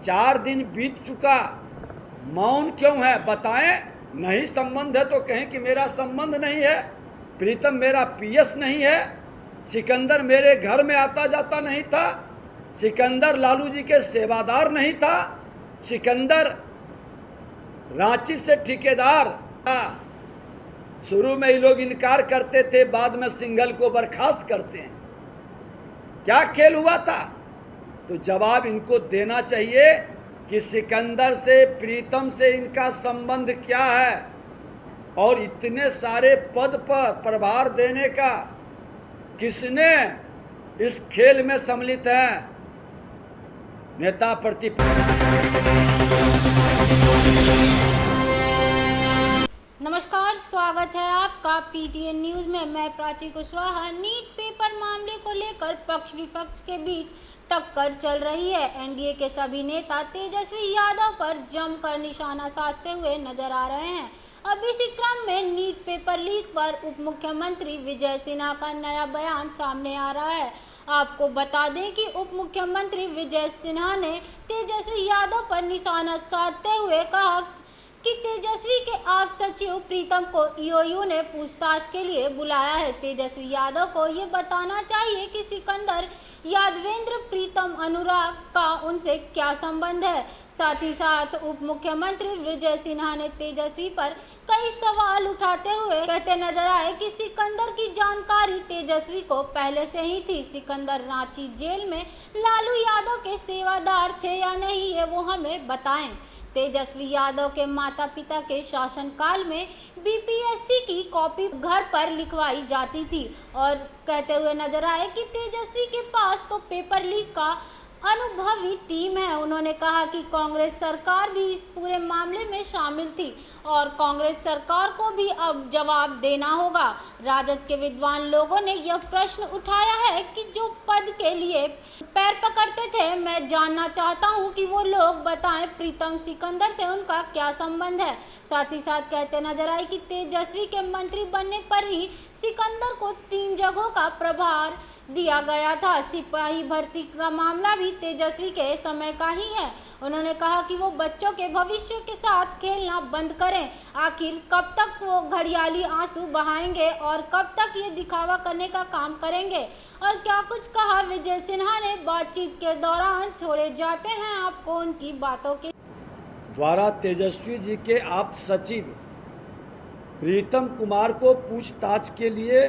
4 दिन बीत चुका, मौन क्यों है? बताएं। नहीं संबंध है तो कहें कि मेरा संबंध नहीं है। प्रीतम मेरा पीएस नहीं है। सिकंदर मेरे घर में आता जाता नहीं था। सिकंदर लालू जी के सेवादार नहीं था। सिकंदर रांची से ठेकेदार था। शुरू में ये लोग इनकार करते थे, बाद में सिंघल को बर्खास्त करते हैं। क्या खेल हुआ था? तो जवाब इनको देना चाहिए कि सिकंदर से, प्रीतम से इनका संबंध क्या है, और इतने सारे पद पर प्रभार देने का किसने इस खेल में सम्मिलित है? नेता प्रतिपक्ष। नमस्कार, स्वागत है आपका पीटीएन न्यूज में। मैं प्राची कुशवाहा। नीट पेपर मामले को लेकर पक्ष विपक्ष के बीच टक्कर चल रही है। एनडीए के सभी नेता तेजस्वी यादव पर जमकर निशाना साधते हुए नजर आ रहे हैं। अब इसी क्रम में नीट पेपर लीक पर उप मुख्यमंत्री विजय सिन्हा का नया बयान सामने आ रहा है। आपको बता दें कि उप मुख्यमंत्री विजय सिन्हा ने तेजस्वी यादव पर निशाना साधते हुए कहा कि तेजस्वी के आप सचिव प्रीतम को ईओयू ने पूछताछ के लिए बुलाया है। तेजस्वी यादव को ये बताना चाहिए कि सिकंदर यादवेंद्र प्रीतम अनुराग का उनसे क्या संबंध है। साथ ही साथ उप मुख्यमंत्री विजय सिन्हा ने तेजस्वी पर कई सवाल उठाते हुए कहते नजर आए कि सिकंदर की जानकारी तेजस्वी को पहले से ही थी। सिकंदर रांची जेल में लालू यादव के सेवादार थे या नहीं, ये वो हमें बताएं। तेजस्वी यादव के माता पिता के शासनकाल में बीपीएससी की कॉपी घर पर लिखवाई जाती थी, और कहते हुए नजर आए कि तेजस्वी के पास तो पेपर लीक का अनुभवी टीम है। उन्होंने कहा कि कांग्रेस सरकार भी इस पूरे मामले में शामिल थी और कांग्रेस सरकार को भी अब जवाब देना होगा। राजद के विद्वान लोगों ने यह प्रश्न उठाया है कि जो पद के लिए पैर पकड़ते थे, मैं जानना चाहता हूं कि वो लोग बताएं प्रीतम सिकंदर से उनका क्या संबंध है। साथ ही साथ कहते नजर आए कि तेजस्वी के मंत्री बनने पर ही सिकंदर को 3 जगहों का प्रभार दिया गया था। सिपाही भर्ती का मामला भी तेजस्वी के समय का ही है। उन्होंने कहा कि वो बच्चों के भविष्य के साथ खेलना बंद करें। आखिर कब तक वो घड़ियाली आंसू बहाएंगे और कब तक ये दिखावा करने का काम करेंगे। और क्या कुछ कहा विजय सिन्हा ने बातचीत के दौरान, छोड़े जाते हैं आपको उनकी बातों के द्वारा। तेजस्वी जी के आप सचिव प्रीतम कुमार को पूछताछ के लिए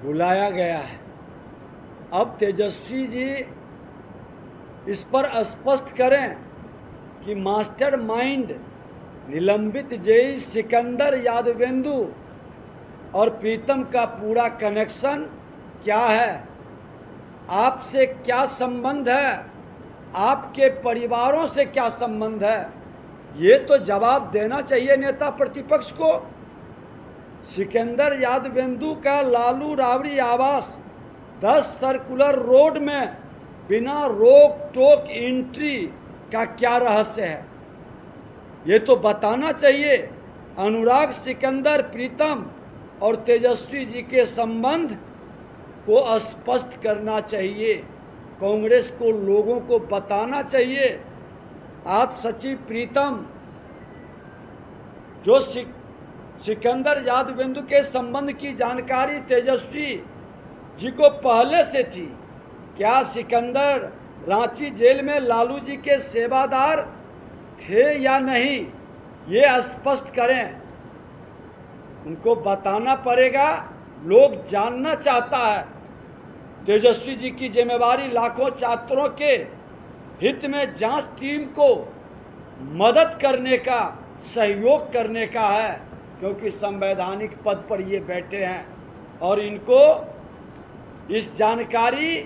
बुलाया गया है। अब तेजस्वी जी इस पर स्पष्ट करें कि मास्टरमाइंड निलंबित जेई सिकंदर यादवेंदु और प्रीतम का पूरा कनेक्शन क्या है, आपसे क्या संबंध है, आपके परिवारों से क्या संबंध है, ये तो जवाब देना चाहिए नेता प्रतिपक्ष को। सिकंदर यादवेंदु का लालू राबड़ी आवास 10 सर्कुलर रोड में बिना रोक टोक एंट्री का क्या रहस्य है, ये तो बताना चाहिए। अनुराग, सिकंदर, प्रीतम और तेजस्वी जी के संबंध को स्पष्ट करना चाहिए। कांग्रेस को, लोगों को बताना चाहिए। आप सचिव प्रीतम जो सिकंदर यादवेंदु के संबंध की जानकारी तेजस्वी जी को पहले से थी। क्या सिकंदर रांची जेल में लालू जी के सेवादार थे या नहीं, ये स्पष्ट करें। उनको बताना पड़ेगा, लोग जानना चाहता है। तेजस्वी जी की जिम्मेवारी लाखों छात्रों के हित में जांच टीम को मदद करने का, सहयोग करने का है, क्योंकि संवैधानिक पद पर ये बैठे हैं और इनको इस जानकारी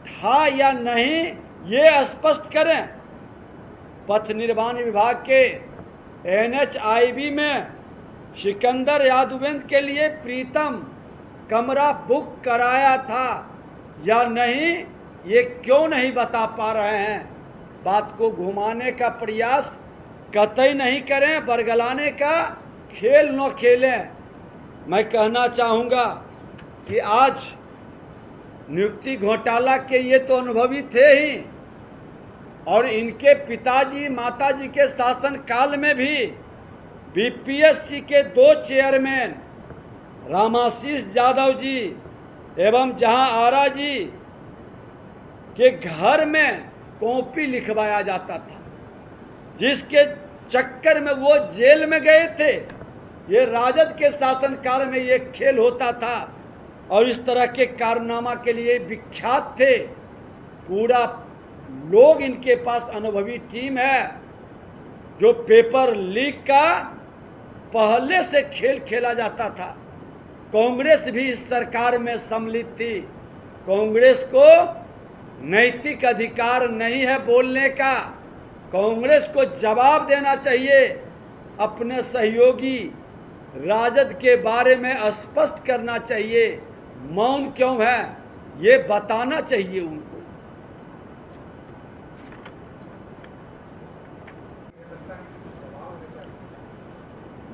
था या नहीं ये स्पष्ट करें। पथ निर्माण विभाग के एनएचआईवी में सिकंदर यादवेंद्र के लिए प्रीतम कमरा बुक कराया था या नहीं, ये क्यों नहीं बता पा रहे हैं। बात को घुमाने का प्रयास कतई नहीं करें, बरगलाने का खेल न खेलें। मैं कहना चाहूँगा कि आज नियुक्ति घोटाला के ये तो अनुभवी थे ही, और इनके पिताजी माताजी के शासन काल में भी बीपीएससी के 2 चेयरमैन रामाशीष यादव जी एवं जहां आरा जी के घर में कॉपी लिखवाया जाता था, जिसके चक्कर में वो जेल में गए थे। ये राजद के शासनकाल में ये खेल होता था और इस तरह के कारनामा के लिए विख्यात थे। पूरा लोग इनके पास अनुभवी टीम है। जो पेपर लीक का पहले से खेल खेला जाता था, कांग्रेस भी इस सरकार में सम्मिलित थी। कांग्रेस को नैतिक अधिकार नहीं है बोलने का। कांग्रेस को जवाब देना चाहिए, अपने सहयोगी राजद के बारे में स्पष्ट करना चाहिए। मौन क्यों है ये बताना चाहिए उनको।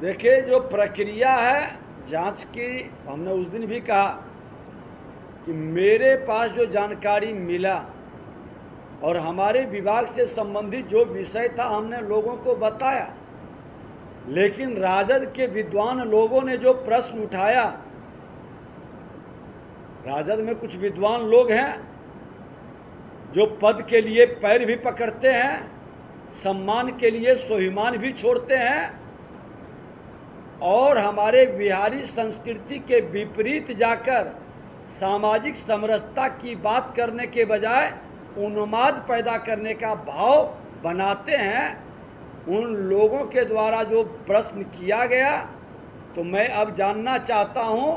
देखिए, जो प्रक्रिया है जांच की, हमने उस दिन भी कहा कि मेरे पास जो जानकारी मिला और हमारे विभाग से संबंधित जो विषय था हमने लोगों को बताया, लेकिन राजद के विद्वान लोगों ने जो प्रश्न उठाया, राजद में कुछ विद्वान लोग हैं जो पद के लिए पैर भी पकड़ते हैं, सम्मान के लिए स्वाभिमान भी छोड़ते हैं और हमारे बिहारी संस्कृति के विपरीत जाकर सामाजिक समरसता की बात करने के बजाय उन्माद पैदा करने का भाव बनाते हैं। उन लोगों के द्वारा जो प्रश्न किया गया, तो मैं अब जानना चाहता हूं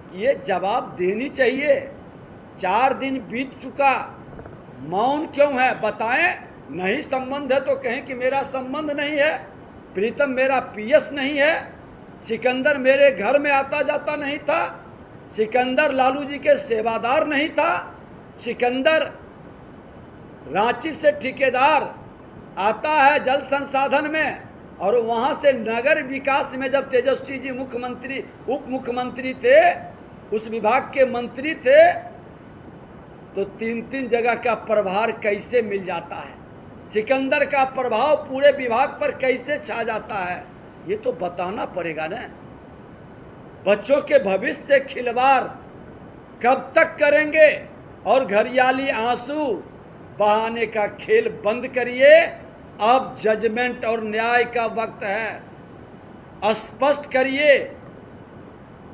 कि ये जवाब देनी चाहिए। 4 दिन बीत चुका, मौन क्यों है बताएं। नहीं संबंध है तो कहें कि मेरा संबंध नहीं है। प्रीतम मेरा पीएस नहीं है। सिकंदर मेरे घर में आता जाता नहीं था। सिकंदर लालू जी के सेवादार नहीं था। सिकंदर रांची से ठेकेदार आता है जल संसाधन में, और वहां से नगर विकास में जब तेजस्वी जी मुख्यमंत्री उप मुख्यमंत्री थे, उस विभाग के मंत्री थे, तो 3-3 जगह का प्रभार कैसे मिल जाता है, सिकंदर का प्रभाव पूरे विभाग पर कैसे छा जाता है, ये तो बताना पड़ेगा ना। बच्चों के भविष्य से खिलवाड़ कब तक करेंगे और घरियाली आंसू बहाने का खेल बंद करिए। अब जजमेंट और न्याय का वक्त है। स्पष्ट करिए।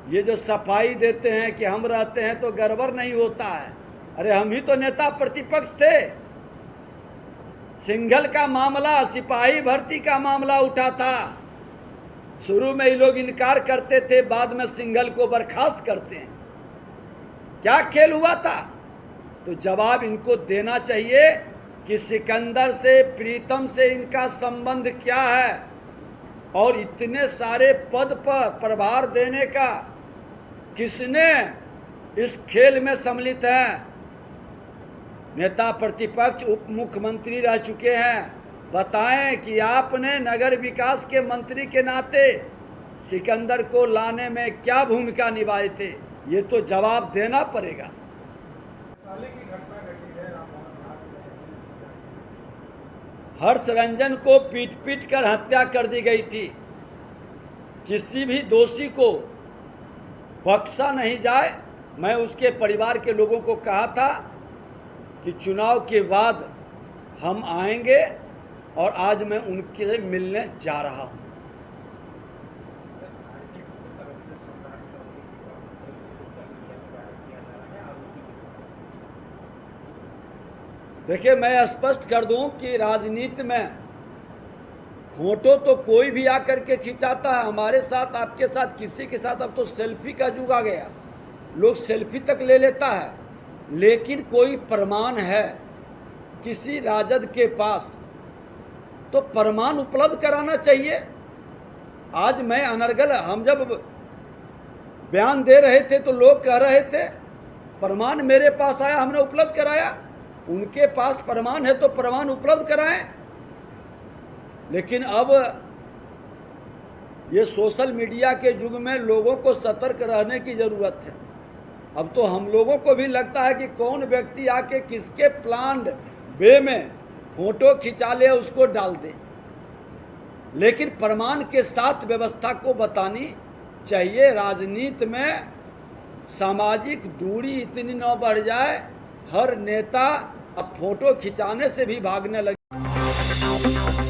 ये जो सफाई देते हैं कि हम रहते हैं तो गड़बड़ नहीं होता है, अरे हम ही तो नेता प्रतिपक्ष थे। सिंघल का मामला, सिपाही भर्ती का मामला उठा था। शुरू में ही लोग इनकार करते थे, बाद में सिंघल को बर्खास्त करते हैं। क्या खेल हुआ था? तो जवाब इनको देना चाहिए कि सिकंदर से, प्रीतम से इनका संबंध क्या है और इतने सारे पद पर प्रभार देने का किसने इस खेल में सम्मिलित है। नेता प्रतिपक्ष उप मुख्यमंत्री रह चुके हैं, बताएं कि आपने नगर विकास के मंत्री के नाते सिकंदर को लाने में क्या भूमिका निभाए थे, ये तो जवाब देना पड़ेगा। हर्ष रंजन को पीट पीट कर हत्या कर दी गई थी। किसी भी दोषी को बख्शा नहीं जाए। मैं उसके परिवार के लोगों को कहा था कि चुनाव के बाद हम आएंगे और आज मैं उनके मिलने जा रहा हूं। देखिए, मैं स्पष्ट कर दूं कि राजनीति में फोटो तो कोई भी आकर के खिंचाता है। हमारे साथ, आपके साथ, किसी के साथ अब तो सेल्फी का युग आ गया, लोग सेल्फी तक ले लेता है। लेकिन कोई प्रमाण है किसी राजद के पास तो प्रमाण उपलब्ध कराना चाहिए। आज मैं अनर्गल, हम जब बयान दे रहे थे तो लोग कह रहे थे प्रमाण मेरे पास आया, हमने उपलब्ध कराया। उनके पास प्रमाण है तो प्रमाण उपलब्ध कराएं। लेकिन अब ये सोशल मीडिया के युग में लोगों को सतर्क रहने की ज़रूरत है। अब तो हम लोगों को भी लगता है कि कौन व्यक्ति आके किसके प्लान्ड वे में फोटो खिंचा ले उसको डाल दे, लेकिन प्रमाण के साथ व्यवस्था को बतानी चाहिए। राजनीति में सामाजिक दूरी इतनी न बढ़ जाए, हर नेता अब फोटो खिंचाने से भी भागने लगे।